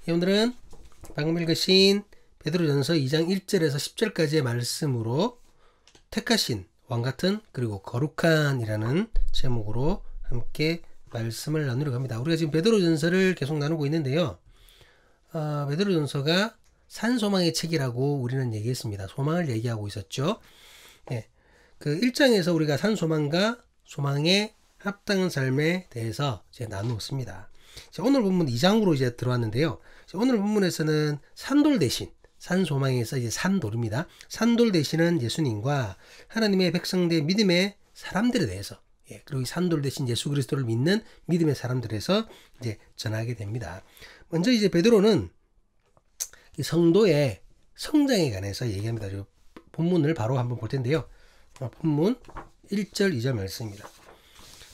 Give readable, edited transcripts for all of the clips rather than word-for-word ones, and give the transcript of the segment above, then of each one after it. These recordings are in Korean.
오늘은 방금 읽으신 베드로전서 2장 1절에서 10절까지의 말씀으로 택하신 왕같은 그리고 거룩한이라는 제목으로 함께 말씀을 나누려고 합니다. 우리가 지금 베드로전서를 계속 나누고 있는데요. 베드로전서가 산소망의 책이라고 우리는 얘기했습니다. 소망을 얘기하고 있었죠. 네. 그 1장에서 우리가 산소망과 소망의 합당한 삶에 대해서 이제 나누었습니다. 오늘 본문 2장으로 이제 들어왔는데요. 오늘 본문에서는 산돌 대신, 산소망에서 이제 산돌입니다. 산돌 대신은 예수님과 하나님의 백성들 믿음의 사람들에 대해서, 그리고 이 산돌 대신 예수 그리스도를 믿는 믿음의 사람들에서 이제 전하게 됩니다. 먼저 이제 베드로는 이 성도의 성장에 관해서 얘기합니다. 본문을 바로 한번 볼 텐데요. 본문 1절 2절 말씀입니다.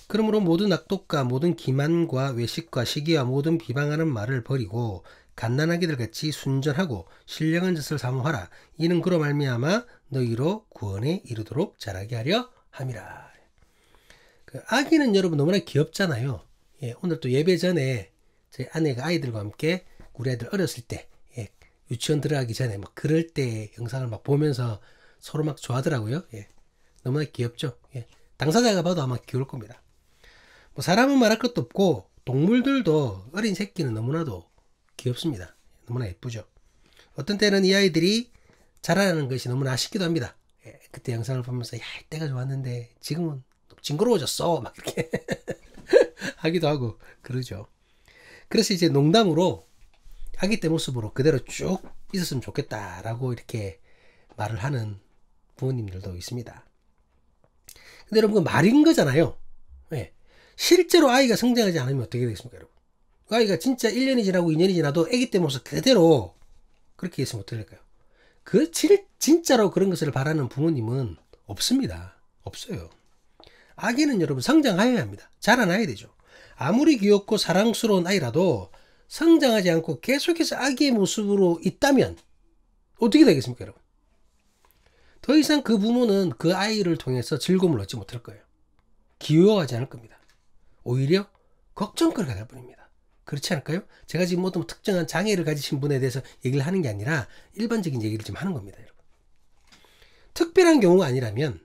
그러므로 모든 악독과 모든 기만과 외식과 시기와 모든 비방하는 말을 버리고 갓난아기들 같이 순전하고 신령한 짓을 사모하라. 이는 그로 말미암아 너희로 구원에 이르도록 자라게 하려 함이라. 그 아기는 여러분 너무나 귀엽잖아요. 오늘 또 예배 전에 저희 아내가 아이들과 함께 우리 아이들 어렸을 때 유치원 들어가기 전에 막 그럴 때 영상을 막 보면서 서로 막 좋아하더라고요. 너무나 귀엽죠. 당사자가 봐도 아마 귀여울 겁니다. 뭐 사람은 말할 것도 없고 동물들도 어린 새끼는 너무나도 귀엽습니다. 너무나 예쁘죠. 어떤 때는 이 아이들이 자라나는 것이 너무나 아쉽기도 합니다. 그때 영상을 보면서 야, 이때가 좋았는데 지금은 징그러워졌어 막 이렇게 하기도 하고 그러죠. 그래서 이제 농담으로 아기 때 모습으로 그대로 쭉 있었으면 좋겠다라고 이렇게 말을 하는 부모님들도 있습니다. 근데 여러분 그 말인 거잖아요. 실제로 아이가 성장하지 않으면 어떻게 되겠습니까, 여러분? 그 아이가 진짜 1년이 지나고 2년이 지나도 아기 때 모습 그대로 그렇게 있으면 어떻게 될까요? 진짜로 그런 것을 바라는 부모님은 없습니다. 없어요. 아기는 여러분 성장해야 합니다. 자라나야 되죠. 아무리 귀엽고 사랑스러운 아이라도 성장하지 않고 계속해서 아기의 모습으로 있다면 어떻게 되겠습니까, 여러분? 더 이상 그 부모는 그 아이를 통해서 즐거움을 얻지 못할 거예요. 귀여워하지 않을 겁니다. 오히려 걱정거리가 될 뿐입니다. 그렇지 않을까요? 제가 지금 어떤 특정한 장애를 가지신 분에 대해서 얘기를 하는 게 아니라 일반적인 얘기를 좀 하는 겁니다, 여러분. 특별한 경우가 아니라면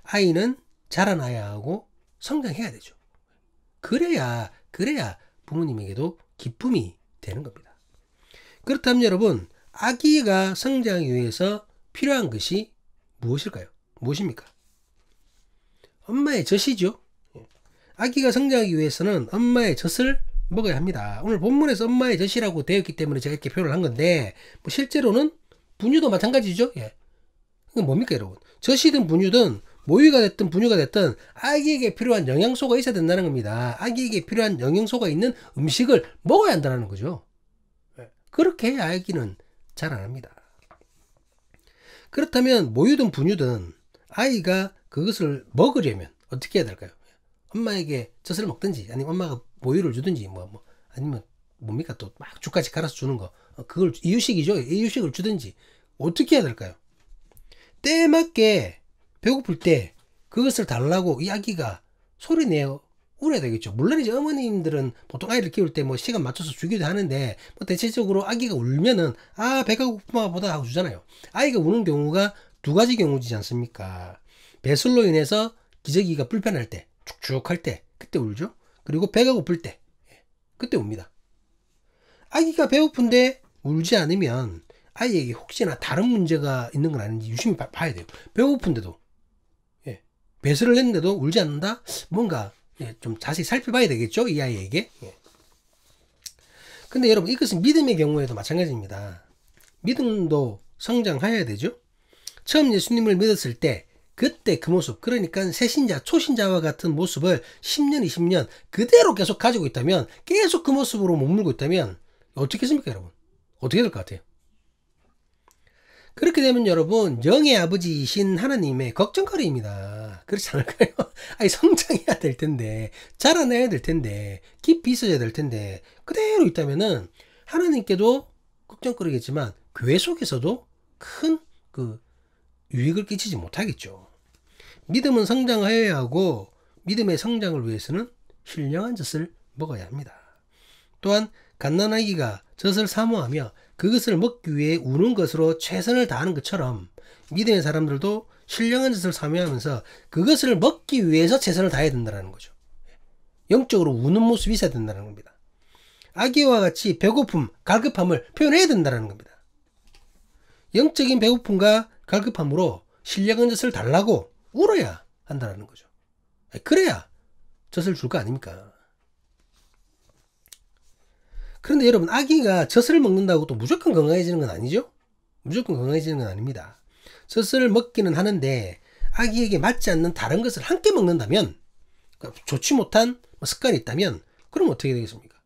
아이는 자라나야 하고 성장해야 되죠. 그래야 부모님에게도 기쁨이 되는 겁니다. 그렇다면 여러분, 아기가 성장하기 위해서 필요한 것이 무엇일까요? 무엇입니까? 엄마의 젖이죠. 아기가 성장하기 위해서는 엄마의 젖을 먹어야 합니다. 오늘 본문에서 엄마의 젖이라고 되어 있기 때문에 제가 이렇게 표현을 한 건데, 뭐 실제로는 분유도 마찬가지죠. 이건 뭡니까, 여러분? 젖이든 분유든 모유가 됐든 분유가 됐든 아기에게 필요한 영양소가 있어야 된다는 겁니다. 아기에게 필요한 영양소가 있는 음식을 먹어야 한다는 거죠. 그렇게 해야 아기는 자라납니다. 그렇다면 모유든 분유든 아이가 그것을 먹으려면 어떻게 해야 될까요? 엄마에게 젖을 먹든지 아니면 엄마가 모유를 주든지 아니면 뭡니까 또 막 죽까지 갈아서 주는 거 그걸 이유식이죠. 이유식을 주든지 어떻게 해야 될까요? 때에 맞게 배고플 때 그것을 달라고 이 아기가 소리내어 울어야 되겠죠. 물론 이제 어머님들은 보통 아이를 키울 때 뭐 시간 맞춰서 주기도 하는데 뭐 대체적으로 아기가 울면은 배가 고프나 보다 하고 주잖아요. 아이가 우는 경우가 두 가지 경우지 않습니까? 배설로 인해서 기저귀가 불편할 때 축축할 때 그때 울죠. 그리고 배가 고플 때 그때 웁니다. 아기가 배고픈데 울지 않으면 아이에게 혹시나 다른 문제가 있는 건 아닌지 유심히 봐야 돼요. 배고픈데도 배설을 했는데도 울지 않는다? 뭔가 좀 자세히 살펴봐야 되겠죠, 이 아이에게. 근데 여러분 이것은 믿음의 경우에도 마찬가지입니다. 믿음도 성장해야 되죠. 처음 예수님을 믿었을 때 그때 그 모습, 그러니까 새신자, 초신자와 같은 모습을 10년, 20년 그대로 계속 가지고 있다면, 계속 그 모습으로 머물고 있다면 어떻게 했습니까, 여러분? 어떻게 될 것 같아요? 그렇게 되면 여러분, 영의 아버지이신 하나님의 걱정거리입니다. 그렇지 않을까요? 성장해야 될 텐데, 자라나야 될 텐데, 깊이 있어야 될 텐데, 그대로 있다면은 하나님께도 걱정거리겠지만 교회 속에서도 큰 유익을 끼치지 못하겠죠. 믿음은 성장해야 하고 믿음의 성장을 위해서는 신령한 젖을 먹어야 합니다. 또한 갓난아기가 젖을 사모하며 그것을 먹기 위해 우는 것으로 최선을 다하는 것처럼 믿음의 사람들도 신령한 젖을 사모하면서 그것을 먹기 위해서 최선을 다해야 된다는 거죠. 영적으로 우는 모습이 있어야 된다는 겁니다. 아기와 같이 배고픔, 갈급함을 표현해야 된다는 겁니다. 영적인 배고픔과 갈급함으로 신령한 젖을 달라고 울어야 한다는 거죠. 그래야 젖을 줄 거 아닙니까? 그런데 여러분, 아기가 젖을 먹는다고 또 무조건 건강해지는 건 아니죠? 무조건 건강해지는 건 아닙니다. 젖을 먹기는 하는데 아기에게 맞지 않는 다른 것을 함께 먹는다면, 좋지 못한 습관이 있다면 그럼 어떻게 되겠습니까?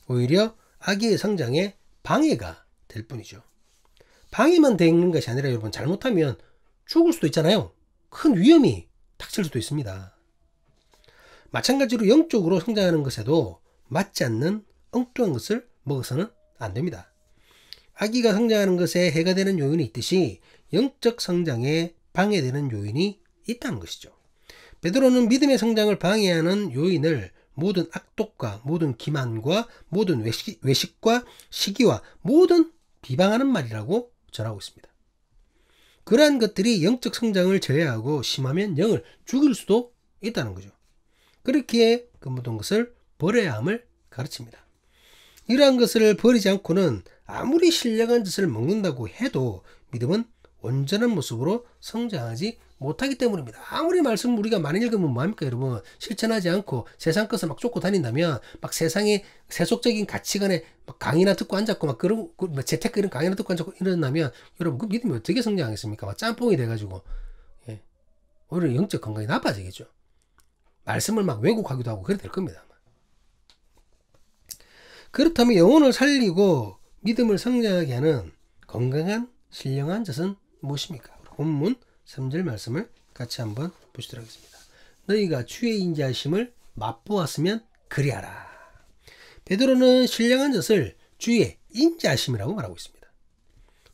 오히려 아기의 성장에 방해가 될 뿐이죠. 방해만 되는 것이 아니라 여러분, 잘못하면 죽을 수도 있잖아요. 큰 위험이 닥칠 수도 있습니다. 마찬가지로 영적으로 성장하는 것에도 맞지 않는 엉뚱한 것을 먹어서는 안 됩니다. 아기가 성장하는 것에 해가 되는 요인이 있듯이 영적 성장에 방해되는 요인이 있다는 것이죠. 베드로는 믿음의 성장을 방해하는 요인을 모든 악독과 모든 기만과 모든 외식과 시기와 모든 비방하는 말이라고 전하고 있습니다. 그러한 것들이 영적 성장을 제외하고 심하면 영을 죽일 수도 있다는 거죠. 그렇기에 그 모든 것을 버려야 함을 가르칩니다. 이러한 것을 버리지 않고는 아무리 신령한 젖을 먹는다고 해도 믿음은 온전한 모습으로 성장하지 못하기 때문입니다. 아무리 말씀 우리가 많이 읽으면 뭐합니까 여러분? 실천하지 않고 세상 것을 막 쫓고 다닌다면 막 세상의 세속적인 가치관에 막 강의나 듣고 앉았고 막 그런 재테크 이런 강의나 듣고 앉았고 이런다면 여러분 그 믿음이 어떻게 성장하겠습니까? 막 짬뽕이 돼가지고 오히려 영적 건강이 나빠지겠죠. 말씀을 막 왜곡하기도 하고 그래 될 겁니다. 그렇다면 영혼을 살리고 믿음을 성장하게 하는 건강한 신령한 젖은 무엇입니까? 본문 3절 말씀을 같이 한번 보시도록 하겠습니다. 너희가 주의 인자하심을 맛보았으면 그리하라. 베드로는 신령한 젖을 주의 인자하심이라고 말하고 있습니다.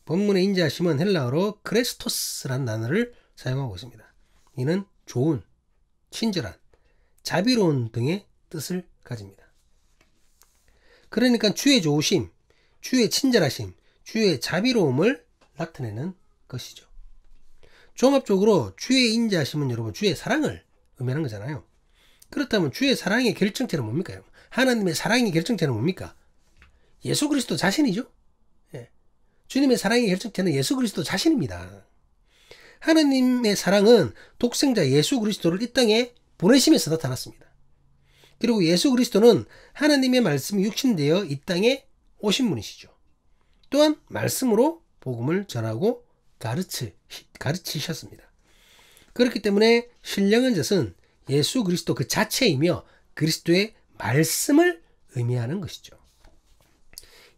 본문의 인자하심은 헬라어로 크레스토스라는 단어를 사용하고 있습니다. 이는 좋은, 친절한, 자비로운 등의 뜻을 가집니다. 그러니까 주의 좋으심, 주의 친절하심, 주의 자비로움을 나타내는 것이죠. 종합적으로 주의 인자하심은 여러분 주의 사랑을 의미하는 거잖아요. 그렇다면 주의 사랑의 결정체는 뭡니까? 여러분? 하나님의 사랑의 결정체는 뭡니까? 예수 그리스도 자신이죠. 주님의 사랑의 결정체는 예수 그리스도 자신입니다. 하나님의 사랑은 독생자 예수 그리스도를 이 땅에 보내심에서 나타났습니다. 그리고 예수 그리스도는 하나님의 말씀이 육신되어 이 땅에 오신 분이시죠. 또한 말씀으로 복음을 전하고 가르치셨습니다. 그렇기 때문에 신령한 젖은 예수 그리스도 그 자체이며 그리스도의 말씀을 의미하는 것이죠.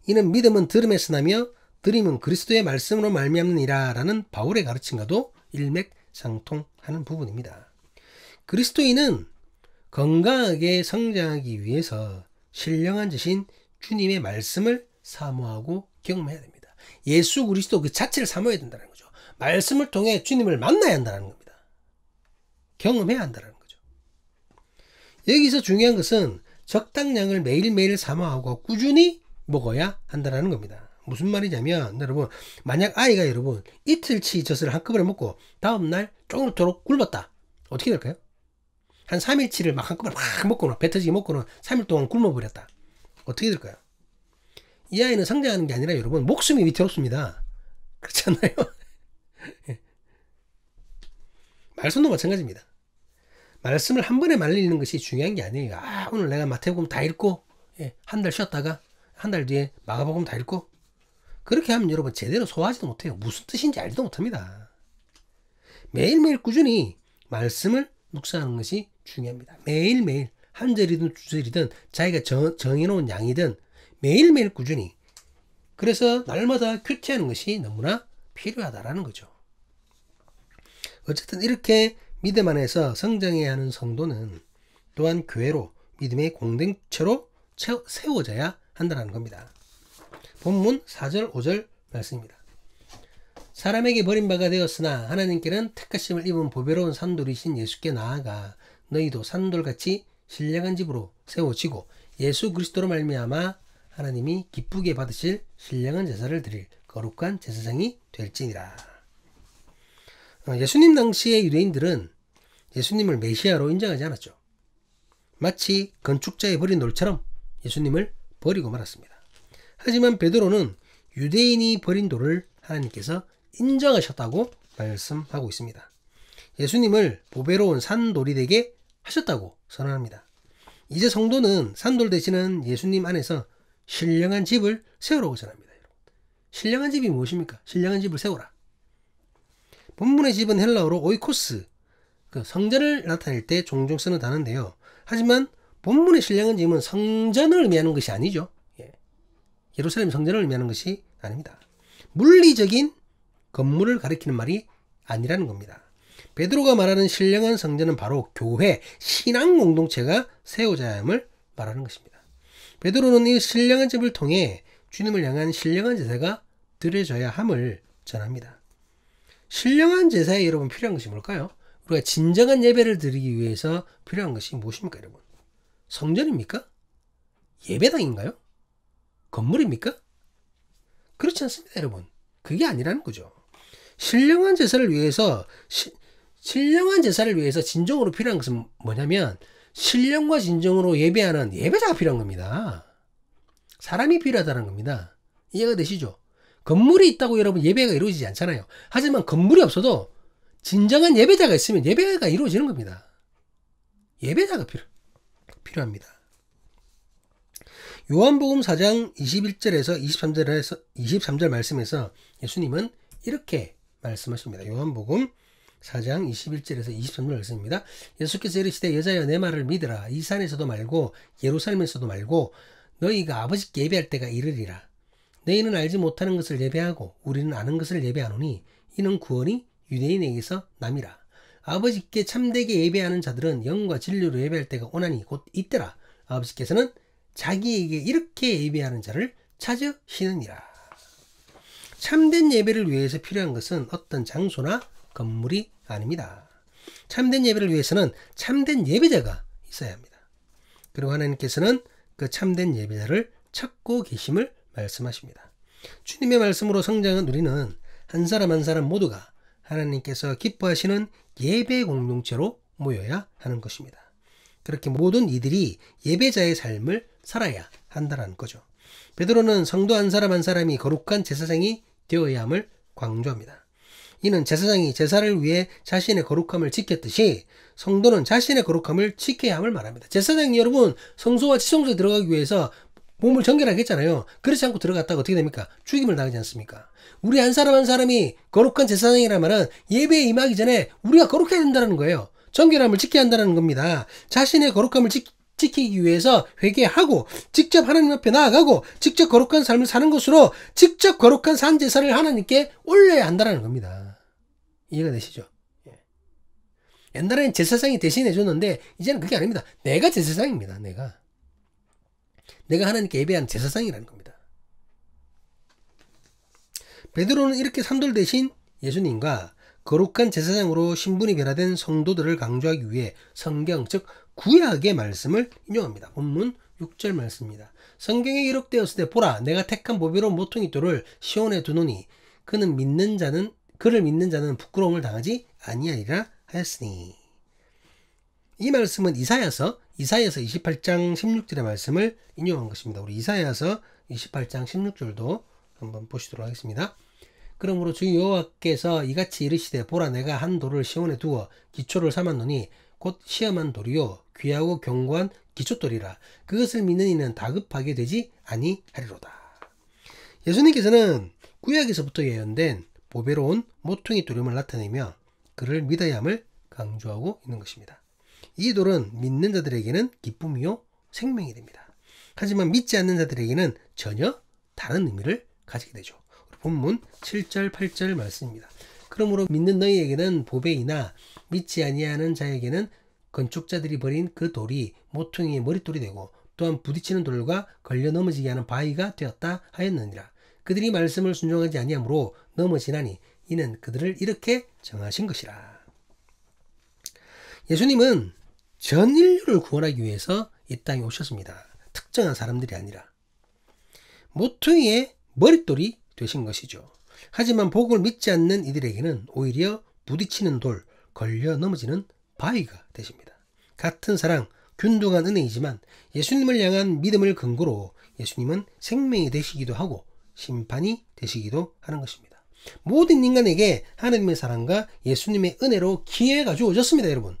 이는 믿음은 들음에서 나며 들음은 그리스도의 말씀으로 말미암느니라 라는 바울의 가르침과도 일맥상통하는 부분입니다. 그리스도인은 건강하게 성장하기 위해서 신령한 젖인 주님의 말씀을 사모하고 경험해야 됩니다. 예수 그리스도 그 자체를 사모해야 된다는 거죠. 말씀을 통해 주님을 만나야 한다는 겁니다. 경험해야 한다는 거죠. 여기서 중요한 것은 적당량을 매일매일 사모하고 꾸준히 먹어야 한다는 겁니다. 무슨 말이냐면 여러분, 만약 아이가 여러분 이틀치 젖을 한꺼번에 먹고 다음날 쪼그토록 굶었다. 어떻게 될까요? 한 3일치를 막 한꺼번에 막 먹고는 배 터지게 먹고는 3일 동안 굶어버렸다. 어떻게 될까요? 이 아이는 성장하는 게 아니라 여러분 목숨이 위태롭습니다. 그렇지 않나요? 말씀도 마찬가지입니다. 말씀을 한 번에 말리는 것이 중요한 게 아니에요. 오늘 내가 마태복음 다 읽고 한 달 쉬었다가 한 달 뒤에 마가복음 다 읽고 그렇게 하면 여러분 제대로 소화하지도 못해요. 무슨 뜻인지 알지도 못합니다. 매일매일 꾸준히 말씀을 묵상하는 것이 중요합니다. 매일매일 한 절이든 두 절이든 자기가 정해놓은 양이든 매일매일 꾸준히, 그래서 날마다 큐티하는 것이 너무나 필요하다라는 거죠. 어쨌든 이렇게 믿음 안에서 성장해야 하는 성도는 또한 교회로 믿음의 공동체로 세워져야 한다는 겁니다. 본문 4절 5절 말씀입니다. 사람에게 버림받아 되었으나 하나님께는 택하심을 입은 보배로운 산돌이신 예수께 나아가 너희도 산돌같이 신령한 집으로 세워지고 예수 그리스도로 말미암아 하나님이 기쁘게 받으실 신령한 제사를 드릴 거룩한 제사장이 될지니라. 예수님 당시의 유대인들은 예수님을 메시아로 인정하지 않았죠. 마치 건축자의 버린 돌처럼 예수님을 버리고 말았습니다. 하지만 베드로는 유대인이 버린 돌을 하나님께서 인정하셨다고 말씀하고 있습니다. 예수님을 보배로운 산돌이 되게 하셨다고 선언합니다. 이제 성도는 산돌 되시는 예수님 안에서 신령한 집을 세우라고 전합니다. 신령한 집이 무엇입니까? 신령한 집을 세우라. 본문의 집은 헬라어로 오이코스, 성전을 나타낼 때 종종 쓰는 단어인데요. 하지만 본문의 신령한 집은 성전을 의미하는 것이 아니죠. 예루살렘 성전을 의미하는 것이 아닙니다. 물리적인 건물을 가리키는 말이 아니라는 겁니다. 베드로가 말하는 신령한 성전은 바로 교회, 신앙 공동체가 세워져야 함을 말하는 것입니다. 베드로는 이 신령한 집을 통해 주님을 향한 신령한 제사가 드려져야 함을 전합니다. 신령한 제사에 여러분 필요한 것이 뭘까요? 우리가 진정한 예배를 드리기 위해서 필요한 것이 무엇입니까, 여러분? 성전입니까? 예배당인가요? 건물입니까? 그렇지 않습니다, 여러분. 그게 아니라는 거죠. 신령한 제사를 위해서 진정으로 필요한 것은 뭐냐면 신령과 진정으로 예배하는 예배자가 필요한 겁니다. 사람이 필요하다는 겁니다. 이해가 되시죠? 건물이 있다고 여러분 예배가 이루어지지 않잖아요. 하지만 건물이 없어도 진정한 예배자가 있으면 예배가 이루어지는 겁니다. 예배자가 필요합니다. 요한복음 4장 21절에서 23절 말씀에서 예수님은 이렇게 말씀하십니다. 요한복음 4장 21절에서 23절 말씀입니다. 예수께서 이르시되 여자여 내 말을 믿으라. 이 산에서도 말고 예루살렘에서도 말고 너희가 아버지께 예배할 때가 이르리라. 너희는 알지 못하는 것을 예배하고 우리는 아는 것을 예배하노니 이는 구원이 유대인에게서 남이라. 아버지께 참되게 예배하는 자들은 영과 진리로 예배할 때가 오나니 곧 이때라. 아버지께서는 자기에게 이렇게 예배하는 자를 찾으시느니라. 참된 예배를 위해서 필요한 것은 어떤 장소나 건물이 아닙니다. 참된 예배를 위해서는 참된 예배자가 있어야 합니다. 그리고 하나님께서는 그 참된 예배자를 찾고 계심을 말씀하십니다. 주님의 말씀으로 성장한 우리는 한 사람 한 사람 모두가 하나님께서 기뻐하시는 예배 공동체로 모여야 하는 것입니다. 그렇게 모든 이들이 예배자의 삶을 살아야 한다는 거죠. 베드로는 성도 한 사람 한 사람이 거룩한 제사장이 되어야 함을 강조합니다. 이는 제사장이 제사를 위해 자신의 거룩함을 지켰듯이 성도는 자신의 거룩함을 지켜야 함을 말합니다. 제사장이 여러분 성소와 지성소에 들어가기 위해서 몸을 정결하게 했잖아요. 그렇지 않고 들어갔다가 어떻게 됩니까? 죽임을 당하지 않습니까? 우리 한 사람 한 사람이 거룩한 제사장이라는 말은 예배에 임하기 전에 우리가 거룩해야 된다는 거예요. 정결함을 지켜야 한다는 겁니다. 자신의 거룩함을 지키기 위해서 회개하고 직접 하나님 앞에 나아가고 직접 거룩한 삶을 사는 것으로 직접 거룩한 산 제사를 하나님께 올려야 한다는 겁니다. 이해가 되시죠? 옛날에는 제사장이 대신해 줬는데 이제는 그게 아닙니다. 내가 제사장입니다. 내가 하나님께 예배하는 제사장이라는 겁니다. 베드로는 이렇게 산돌 대신 예수님과 거룩한 제사장으로 신분이 변화된 성도들을 강조하기 위해 성경 즉 구약의 말씀을 인용합니다. 본문 6절 말씀입니다. 성경에 기록되었을 때 보라 내가 택한 보배로운 모퉁이 돌을 시온에 두노니 그를 믿는 자는 부끄러움을 당하지 아니하리라 하였으니. 이 말씀은 이사야서 28장 16절의 말씀을 인용한 것입니다. 우리 이사야서 28장 16절도 한번 보시도록 하겠습니다. 그러므로 주 여호와께서 이같이 이르시되 보라 내가 한 돌을 시온에 두어 기초를 삼았노니 곧 시험한 돌이요 귀하고 견고한 기초돌이라. 그것을 믿는 이는 다급하게 되지 아니하리로다. 예수님께서는 구약에서부터 예언된 보배로운 모퉁이 돌임을 나타내며 그를 믿어야 함을 강조하고 있는 것입니다. 이 돌은 믿는 자들에게는 기쁨이요 생명이 됩니다. 하지만 믿지 않는 자들에게는 전혀 다른 의미를 가지게 되죠. 본문 7절 8절 말씀입니다. 그러므로 믿는 너희에게는 보배이나 믿지 아니하는 자에게는 건축자들이 버린 그 돌이 모퉁이의 머릿돌이 되고 또한 부딪히는 돌과 걸려 넘어지게 하는 바위가 되었다 하였느니라. 그들이 말씀을 순종하지 아니하므로 넘어지나니 이는 그들을 이렇게 정하신 것이라. 예수님은 전 인류를 구원하기 위해서 이 땅에 오셨습니다. 특정한 사람들이 아니라 모퉁이의 머릿돌이 되신 것이죠. 하지만 복음을 믿지 않는 이들에게는 오히려 부딪히는 돌, 걸려 넘어지는 바위가 되십니다. 같은 사랑, 균등한 은혜이지만 예수님을 향한 믿음을 근거로 예수님은 생명이 되시기도 하고 심판이 되시기도 하는 것입니다. 모든 인간에게 하나님의 사랑과 예수님의 은혜로 기회가 주어졌습니다. 여러분,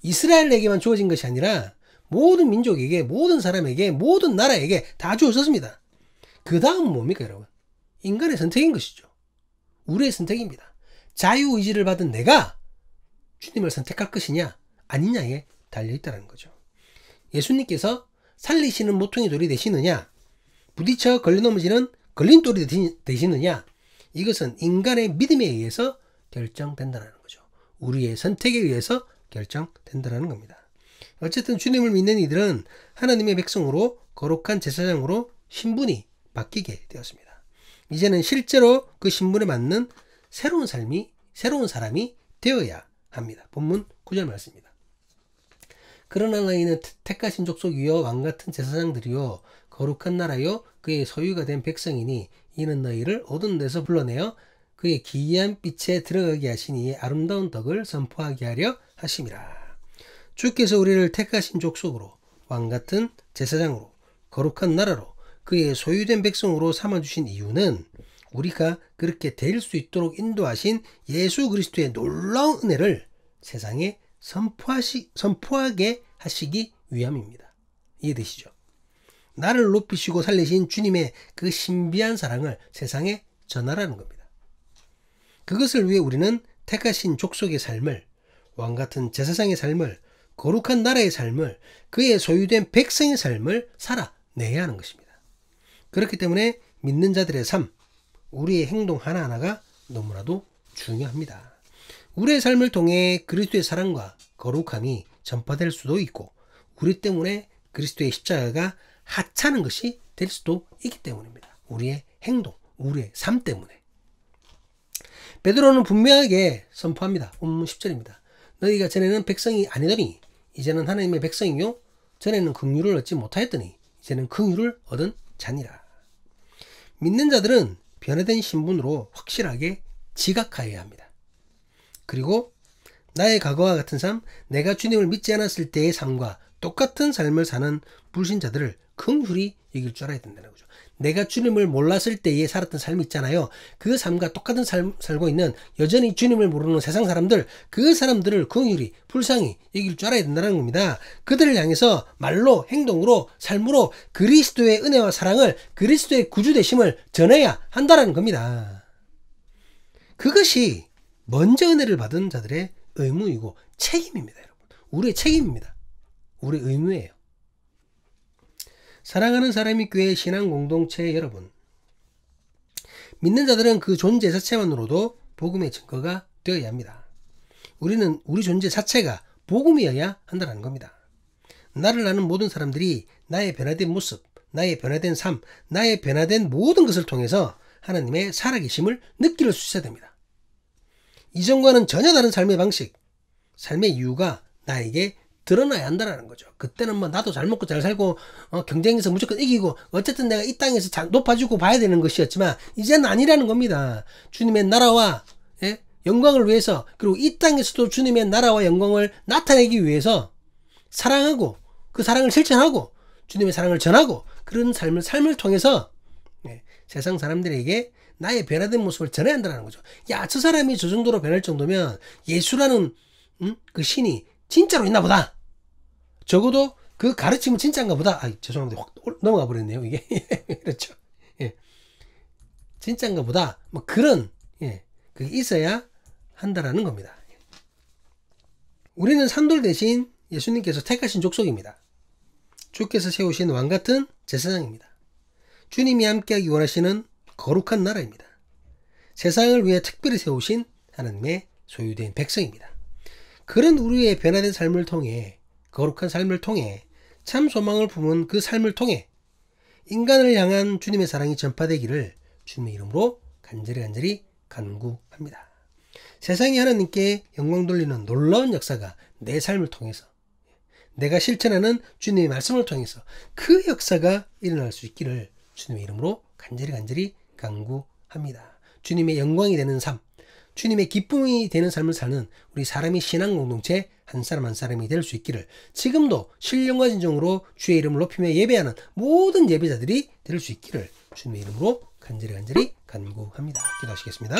이스라엘에게만 주어진 것이 아니라 모든 민족에게, 모든 사람에게, 모든 나라에게 다 주어졌습니다. 그 다음은 뭡니까 여러분? 인간의 선택인 것이죠. 우리의 선택입니다. 자유의지를 받은 내가 주님을 선택할 것이냐 아니냐에 달려있다는 거죠. 예수님께서 살리시는 모퉁이 돌이 되시느냐, 부딪혀 걸려 넘어지는 걸림돌이 되시느냐, 이것은 인간의 믿음에 의해서 결정된다는 거죠. 우리의 선택에 의해서 결정된다는 겁니다. 어쨌든 주님을 믿는 이들은 하나님의 백성으로 거룩한 제사장으로 신분이 바뀌게 되었습니다. 이제는 실제로 그 신분에 맞는 새로운 사람이 되어야 합니다. 본문 9절 말씀입니다. 그러나 너희는 택하신 족속이요 왕같은 제사장들이요 거룩한 나라요 그의 소유가 된 백성이니 이는 너희를 어두운 데서 불러내어 그의 기이한 빛에 들어가게 하시니 이의 아름다운 덕을 선포하게 하려 하심이라. 주께서 우리를 택하신 족속으로 왕같은 제사장으로 거룩한 나라로 그의 소유된 백성으로 삼아주신 이유는 우리가 그렇게 될 수 있도록 인도하신 예수 그리스도의 놀라운 은혜를 세상에 선포하게 하시기 위함입니다. 이해되시죠? 나를 높이시고 살리신 주님의 그 신비한 사랑을 세상에 전하라는 겁니다. 그것을 위해 우리는 택하신 족속의 삶을, 왕같은 제사장의 삶을, 거룩한 나라의 삶을, 그의 소유된 백성의 삶을 살아내야 하는 것입니다. 그렇기 때문에 믿는 자들의 삶, 우리의 행동 하나하나가 너무나도 중요합니다. 우리의 삶을 통해 그리스도의 사랑과 거룩함이 전파될 수도 있고 우리 때문에 그리스도의 십자가가 하찮은 것이 될 수도 있기 때문입니다. 우리의 행동, 우리의 삶 때문에. 베드로는 분명하게 선포합니다. 본문 10절입니다. 너희가 전에는 백성이 아니더니 이제는 하나님의 백성이요 전에는 긍휼을 얻지 못하였더니 이제는 긍휼을 얻은 자니라. 믿는 자들은 변화된 신분으로 확실하게 지각하여야 합니다. 그리고 나의 과거와 같은 삶, 내가 주님을 믿지 않았을 때의 삶과 똑같은 삶을 사는 불신자들을 긍휼히 여길 줄 알아야 된다는 거죠. 내가 주님을 몰랐을 때에 살았던 삶이 있잖아요. 그 삶과 똑같은 삶 살고 있는 여전히 주님을 모르는 세상 사람들, 그 사람들을 긍휼히 불쌍히 여길 줄 알아야 된다는 겁니다. 그들을 향해서 말로, 행동으로, 삶으로 그리스도의 은혜와 사랑을, 그리스도의 구주되심을 전해야 한다는 겁니다. 그것이 먼저 은혜를 받은 자들의 의무이고 책임입니다. 여러분, 우리의 책임입니다. 우리의 의무예요. 사랑하는 사람이 교회 신앙 공동체 여러분, 믿는 자들은 그 존재 자체만으로도 복음의 증거가 되어야 합니다. 우리는 우리 존재 자체가 복음이어야 한다는 겁니다. 나를 아는 모든 사람들이 나의 변화된 모습, 나의 변화된 삶, 나의 변화된 모든 것을 통해서 하나님의 살아계심을 느낄 수 있어야 됩니다. 이전과는 전혀 다른 삶의 방식, 삶의 이유가 나에게 드러나야 한다는 거죠. 그때는 뭐 나도 잘 먹고 잘 살고 경쟁에서 무조건 이기고 어쨌든 내가 이 땅에서 잘 높아지고 봐야 되는 것이었지만 이제는 아니라는 겁니다. 주님의 나라와 영광을 위해서, 그리고 이 땅에서도 주님의 나라와 영광을 나타내기 위해서 사랑하고 그 사랑을 실천하고 주님의 사랑을 전하고 그런 삶을 통해서 세상 사람들에게 나의 변화된 모습을 전해야 한다는 거죠. 야, 저 사람이 저 정도로 변할 정도면 예수라는 그 신이 진짜로 있나 보다. 적어도 그 가르침은 진짜인가 보다. 죄송합니다. 확 넘어가 버렸네요, 이게. 그렇죠. 예. 진짜인가 보다. 뭐 그런, 그게 있어야 한다라는 겁니다. 우리는 산돌 대신 예수님께서 택하신 족속입니다. 주께서 세우신 왕 같은 제사장입니다. 주님이 함께하기 원하시는 거룩한 나라입니다. 세상을 위해 특별히 세우신 하나님의 소유된 백성입니다. 그런 우리의 변화된 삶을 통해, 거룩한 삶을 통해, 참 소망을 품은 그 삶을 통해 인간을 향한 주님의 사랑이 전파되기를 주님의 이름으로 간절히 간구합니다. 세상이 하나님께 영광 돌리는 놀라운 역사가 내 삶을 통해서, 내가 실천하는 주님의 말씀을 통해서 그 역사가 일어날 수 있기를 주님의 이름으로 간절히 간구합니다. 주님의 영광이 되는 삶, 주님의 기쁨이 되는 삶을 사는 우리 사람이 신앙 공동체 한 사람 한 사람이 될 수 있기를 지금도 신령과 진정으로 주의 이름을 높이며 예배하는 모든 예배자들이 될 수 있기를 주님의 이름으로 간절히 간구합니다. 기도하시겠습니다.